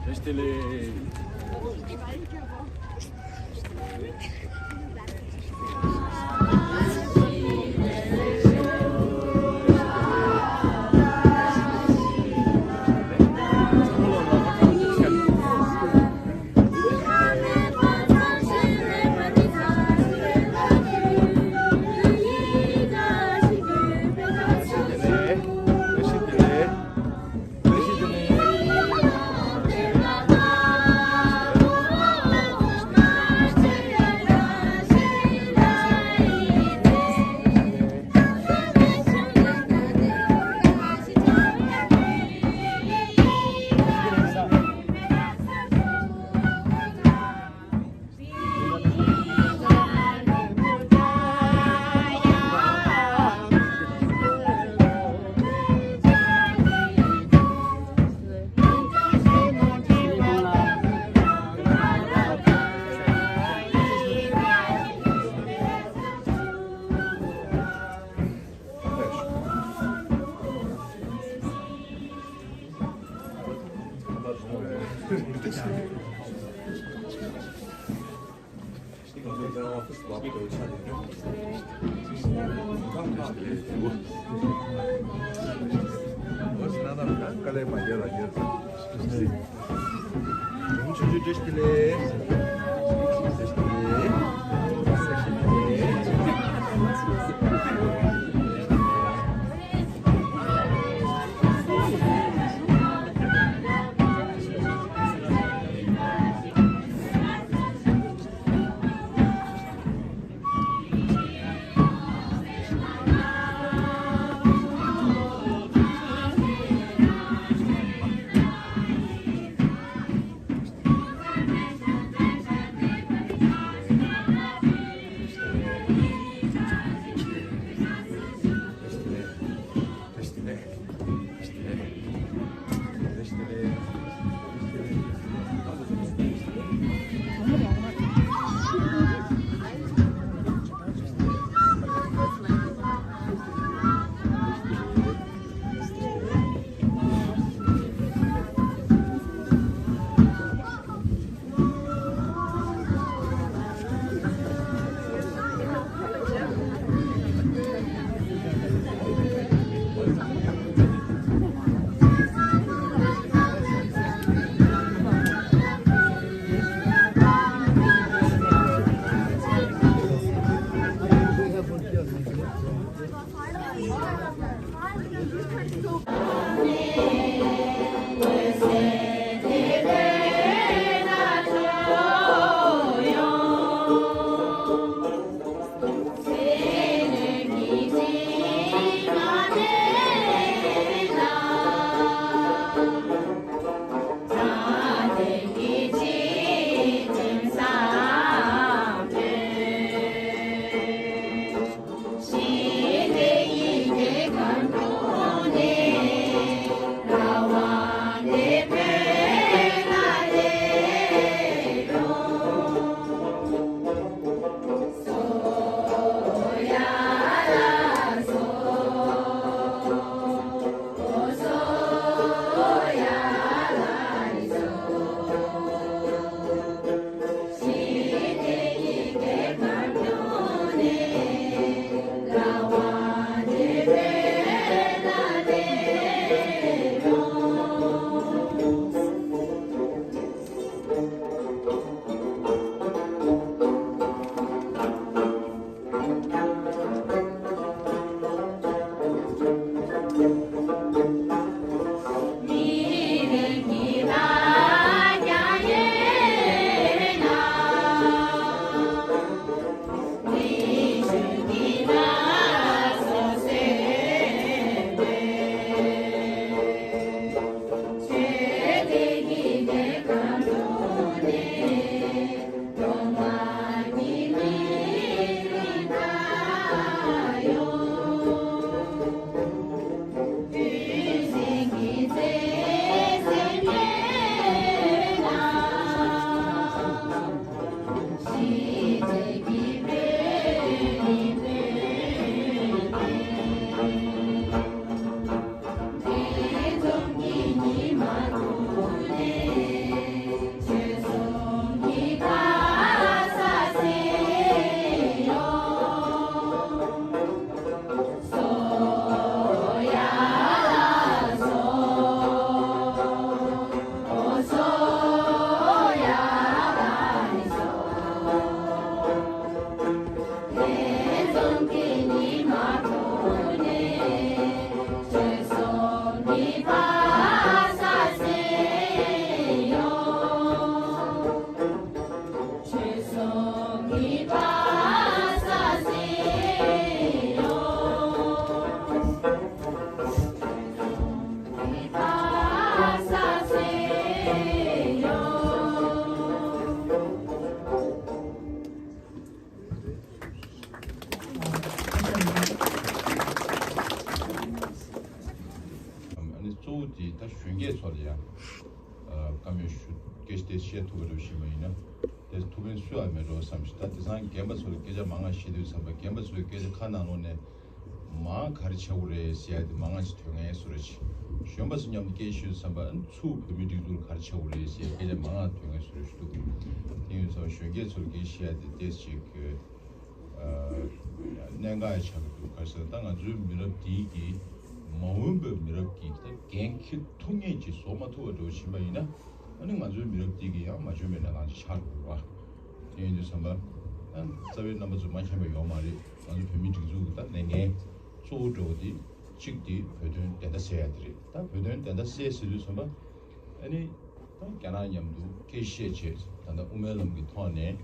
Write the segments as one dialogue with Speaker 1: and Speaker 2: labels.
Speaker 1: Restez-les.
Speaker 2: Office swap to each other. What's another plan? Kale mayor ayer. Mucho just delay. Just delay. Section
Speaker 3: nenga cha ka sa ta nga ju mi ra di gi mo be mi ra gi ta gen ki thung ye ji so ma to do shi ma ina ani ma ju mi ra di gi ya ma ju me na ga cha ru wa ye ju sa ba an sa be na ma ju ma cha me yo ma ri ma ju mi ji ju ta ne ne so do di chik di pyo dun tenda se ya diri ta pyo dun tenda se si lu sa ba ani ta kya na nyam du ke she che tanda ume lam ki thwa ne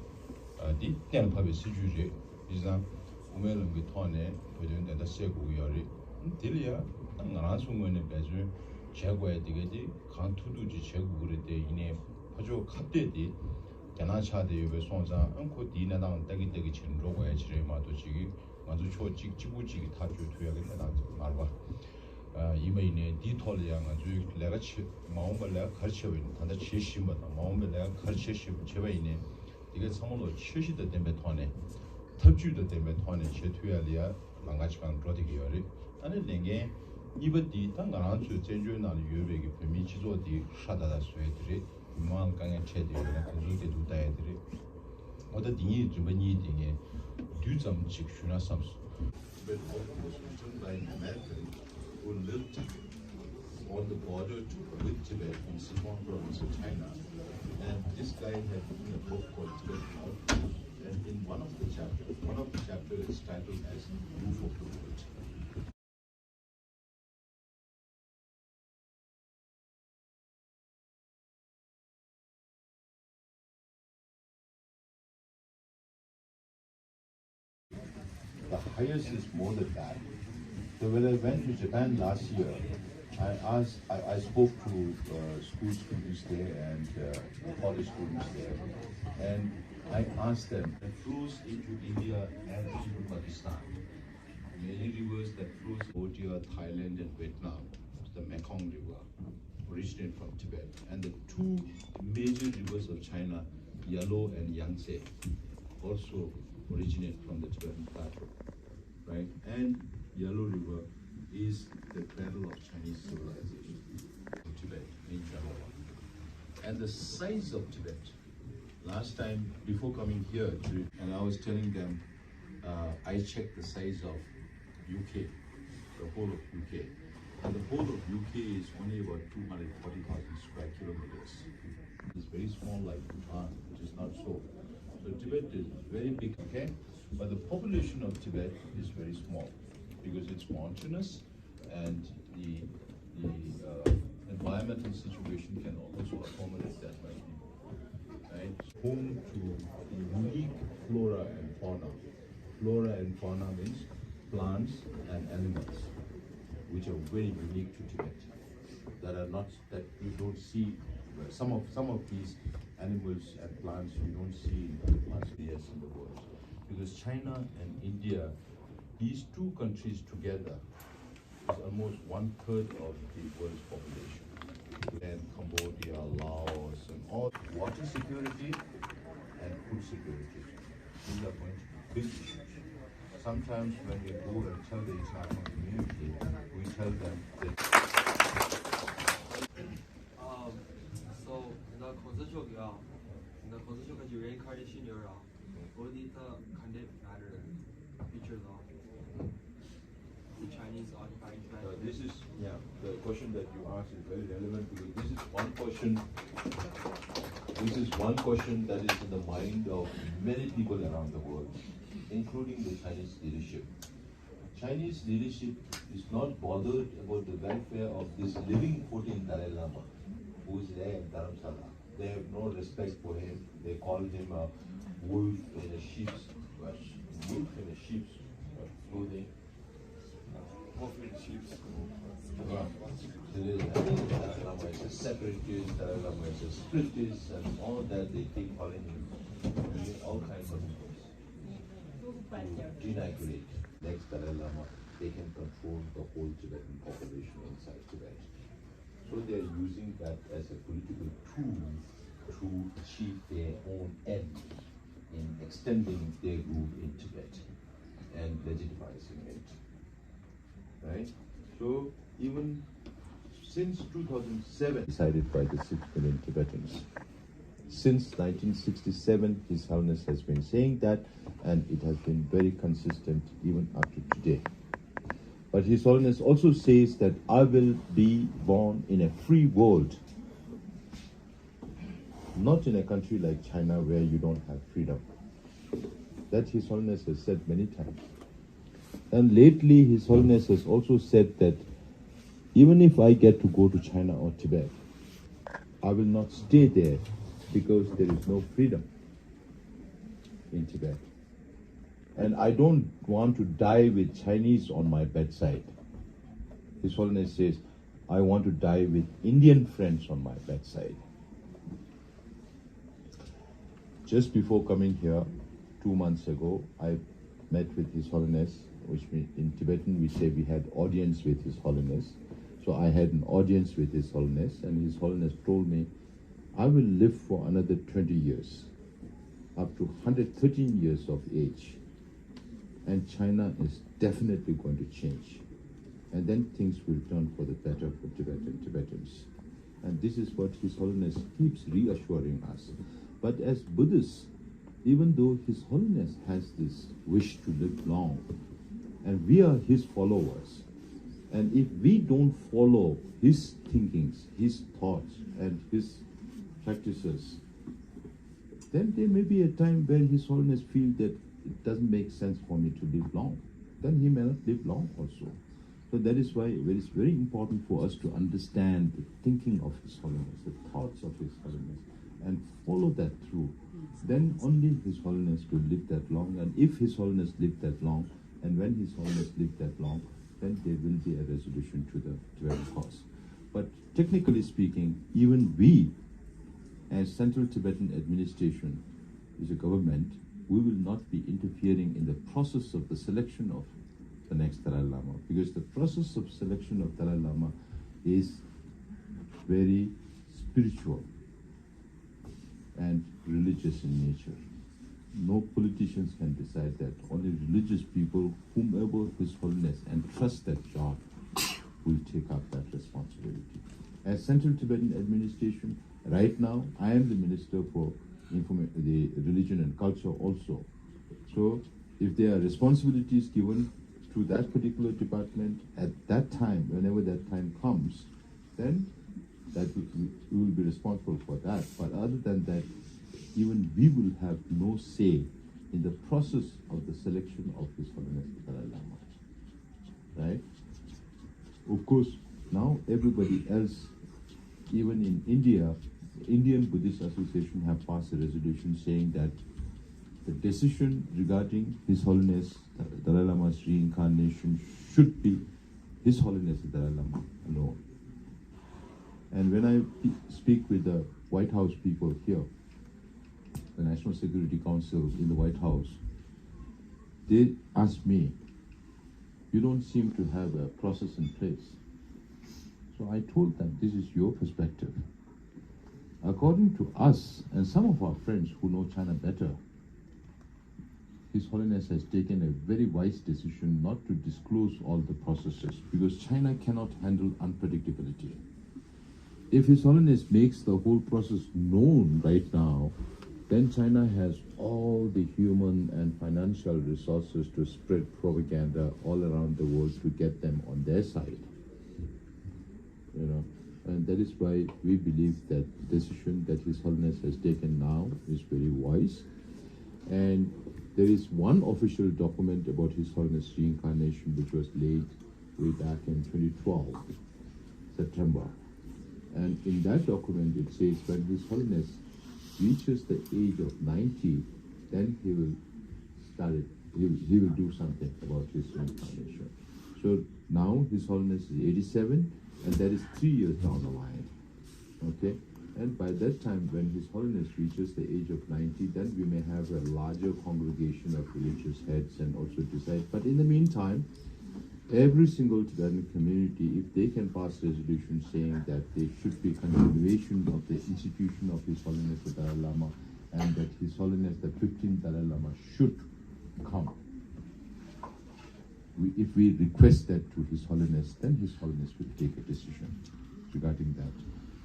Speaker 3: di ten pa be si ju je di zang ume lam ki thwa ne pyo dun tenda se gu ya ri dili ya ta nga na su ngwe ne be ju che gu ya diga di kan tu du ji che gu ri de ine pa jo kap de di kya na cha de yu be song zang an ko di na dang dagi dagi chen ro go ya chi re ma do chi gi 아주 초 직지부지 다 주투야게 나한테 말봐 이메일에 디톨이야 아주 내가 마음을 내가 가르쳐 있는 단다 지시면 마음을 내가 가르쳐 주면 제가 이네 이게 성으로 취시도 때문에 돈에 탑주도 때문에 돈에 제투야리야 망가지방 로디기요리 아니 내게 이버디 당가는 주 전주나는 유백이 범위 지조디 샤다다 수에들이 유망 강에 체디가 그중에 두다애들이 어디 딩이 좀 많이 딩에 두점 직슈나 삼수 but also by Americans who lived on the border with Tibet in Sichuan province of China, and this guy had written a book called Tibet Outpost, and in one of the chapters is titled as Roof of the World. The highest is more than that. So when I went to Japan last year, I spoke to school students there and college students there, and I asked them that flows into India and into Pakistan. Many rivers that flows Cambodia, Thailand, and Vietnam, the Mekong River, originate from Tibet, and the two major rivers of China, Yellow and Yangtze, also originate from the Tibetan plateau, right? And Yellow River is the cradle of Chinese civilization in Tibet, in Java. And the size of Tibet, last time before coming here, and I was telling them, I checked the size of UK, the whole of UK. And the whole of UK is only about 240,000 square kilometers. It's very small like Bhutan, which is not so. So Tibet is very big, okay? But the population of Tibet is very small because it's mountainous and the environmental situation can also accommodate that many people, right? Home to unique flora and fauna. Flora and fauna means plants and animals, which are very unique to Tibet, that you don't see. Some of these animals and plants you don't see in other parts in the world, because China and India, these two countries together, is almost 1/3 of the world's population. And Cambodia, Laos, and all water security and food security. These are going to be big issues. Sometimes when we go and tell the international community, we tell them that.
Speaker 4: So the constitution is reincarnation era. What did the content matter features of the Chinese occupying Tibet?
Speaker 3: This is the question that you asked is very relevant because this is one question. This is one question that is in the mind of many people around the world, including the Chinese leadership. Chinese leadership is not bothered about the welfare of this living 14 Dalai Lama, who is there in Dharamsala. They have no respect for him. They call him a wolf in a sheep's clothing.
Speaker 1: Wolf in sheep's
Speaker 3: Dalai Lama is a separatist, Dalai Lama is a spiritist, and all that they keep calling him all kinds of things. To denigrate next Dalai Lama, they can control the whole Tibetan population inside Tibet. So they are using that as a political tool to achieve their own end in extending their rule in Tibet and legitimizing it. Right? So even since 2007, decided by the 6 million Tibetans.
Speaker 5: Since 1967, His Holiness has been saying that, and it has been very consistent even up to today. But His Holiness also says that I will be born in a free world, not in a country like China where you don't have freedom. That His Holiness has said many times. And lately, His Holiness has also said that even if I get to go to China or Tibet, I will not stay there because there is no freedom in Tibet. And I don't want to die with Chinese on my bedside. His Holiness says, I want to die with Indian friends on my bedside. Just before coming here, 2 months ago, I met with His Holiness, which in Tibetan we say we had audience with His Holiness. So I had an audience with His Holiness, and His Holiness told me, I will live for another 20 years, up to 113 years of age. And China is definitely going to change. And then things will turn for the better for Tibetans. And this is what His Holiness keeps reassuring us. But as Buddhists, even though His Holiness has this wish to live long, and we are His followers, and if we don't follow His thinkings, His thoughts, and His practices, then there may be a time where His Holiness feels that it doesn't make sense for me to live long. Then He may not live long also. So that is why it is very important for us to understand the thinking of His Holiness, the thoughts of His Holiness, and follow that through. Then only His Holiness will live that long. And if His Holiness lived that long, and when His Holiness lived that long, then there will be a resolution to the Tibetan cause. But technically speaking, even we, as Central Tibetan Administration, is a government, we will not be interfering in the process of the selection of the next Dalai Lama, because the process of selection of Dalai Lama is very spiritual and religious in nature. No politicians can decide that. Only religious people, whomever His Holiness entrusts that job, will take up that responsibility. As Central Tibetan Administration, right now, I am the Minister for the Religion and Culture also. So, if there are responsibilities given to that particular department at that time, whenever that time comes, then that we will be responsible for that. But other than that, even we will have no say in the process of the selection of His Holiness the Dalai Lama. Right? Of course, now everybody else, even in India, the Indian Buddhist Association have passed a resolution saying that the decision regarding His Holiness the Dalai Lama's reincarnation should be His Holiness the Dalai Lama alone. And when I speak with the White House people here, the National Security Council in the White House, they ask me, you don't seem to have a process in place. So I told them, this is your perspective. According to us and some of our friends who know China better, His Holiness has taken a very wise decision not to disclose all the processes, because China cannot handle unpredictability. If His Holiness makes the whole process known right now, then China has all the human and financial resources to spread propaganda all around the world to get them on their side. You know, and that is why we believe that the decision that His Holiness has taken now is very wise. And there is one official document about His Holiness reincarnation which was laid way back in 2012, September. And in that document it says when His Holiness reaches the age of 90, then he will start it. He will do something about his reincarnation. So now His Holiness is 87, and that is 3 years down the line. Okay? And by that time, when His Holiness reaches the age of 90, then we may have a larger congregation of religious heads and also decide. But in the meantime, every single Tibetan community, if they can pass resolution saying that there should be continuation of the institution of His Holiness the Dalai Lama, and that His Holiness the 15th Dalai Lama should come. If we request that to His Holiness, then His Holiness will take a decision regarding that.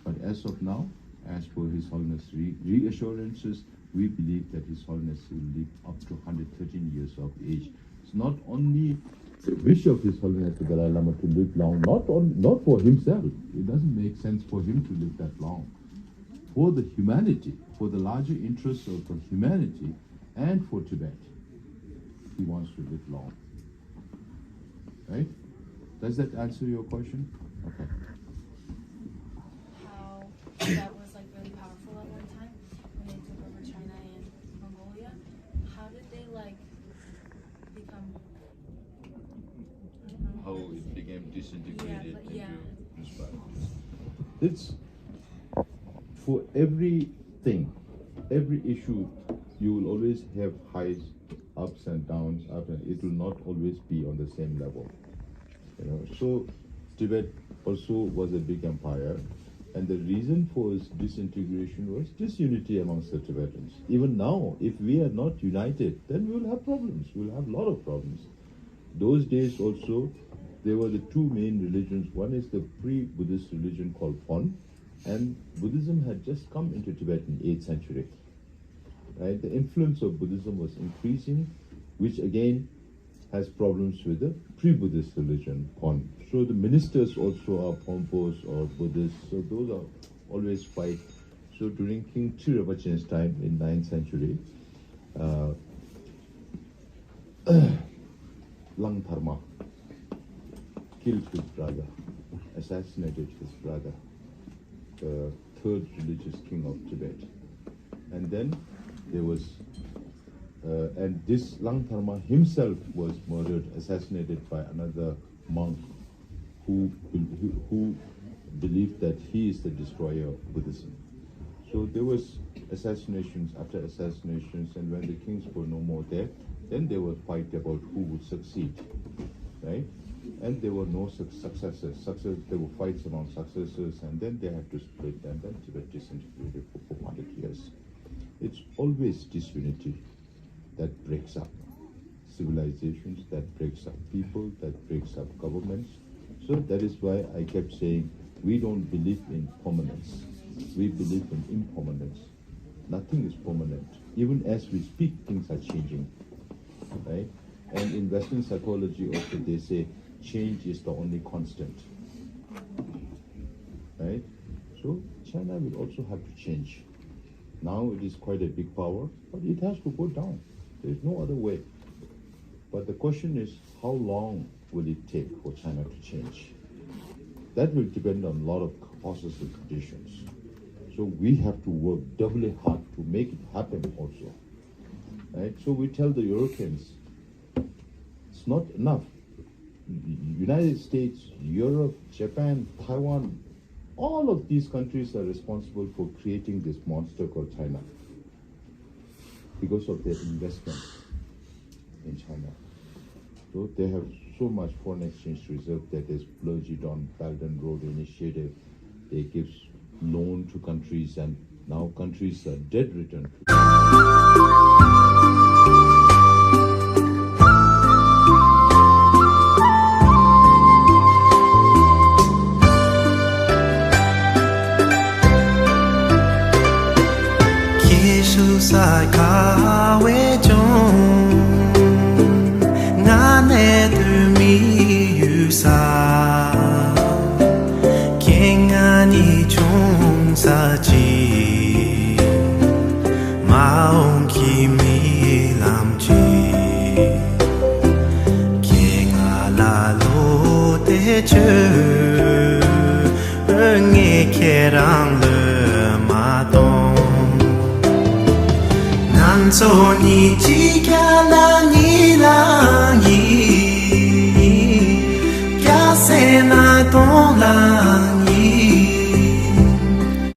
Speaker 5: But as of now, as per His Holiness reassurances, we believe that His Holiness will live up to 113 years of age. It's not only the wish of His Holiness the Dalai Lama to live long, not for himself. It doesn't make sense for him to live that long. For the humanity, for the larger interests of the humanity, and for Tibet, he wants to live long. Right? Does that answer your question? Okay.
Speaker 6: How that was like really powerful at one time when they took over China and Mongolia. How did they like become? I don't know.
Speaker 5: How it became disintegrated
Speaker 6: Yeah.
Speaker 5: into municipalities. It's for everything, every issue, you will always have highs, ups and downs. It will not always be on the same level. You know, so Tibet also was a big empire, and the reason for its disintegration was disunity amongst the Tibetans. Even now, if we are not united, then we will have problems. We will have a lot of problems. Those days also, there were the two main religions. One is the pre-Buddhist religion called Pon, and Buddhism had just come into Tibet in 8th century. Right? The influence of Buddhism was increasing, which again has problems with the pre-Buddhist religion, Pon. So the ministers also are Pompos or Buddhists, so those are always fight. So during King Tirabhachan's time in 9th century, Langtharma killed his brother, assassinated his brother, the third religious king of Tibet. And then there was and this Langtharma himself was murdered, assassinated by another monk who believed that he is the destroyer of Buddhism. So there was assassinations after assassinations, and when the kings were no more there, then they would fight about who would succeed, right? And there were no successors. There were fights among successors, and then they had to split, and then Tibet disintegrated for 400 years. It's always disunity that breaks up civilizations, that breaks up people, that breaks up governments. So that is why I kept saying we don't believe in permanence. We believe in impermanence. Nothing is permanent. Even as we speak, things are changing, right? And in Western psychology also they say change is the only constant, right? So China will also have to change. Now it is quite a big power, but it has to go down. There is no other way. But the question is, how long will it take for China to change? That will depend on a lot of causes and conditions. So we have to work doubly hard to make it happen also. Right? So we tell the Europeans, it's not enough. United States, Europe, Japan, Taiwan, all of these countries are responsible for creating this monster called China because of their investment in China. So they have so much foreign exchange reserve that is bludgeoned on Belt and Road Initiative. They give loan to countries, and now countries are dead return.
Speaker 7: Sai kawe jong ngane tu mi yu sa kengani chung sa ji maung ki mi lam ji kenga lo te che nge kerang le ma dong so ni ji ka la ni la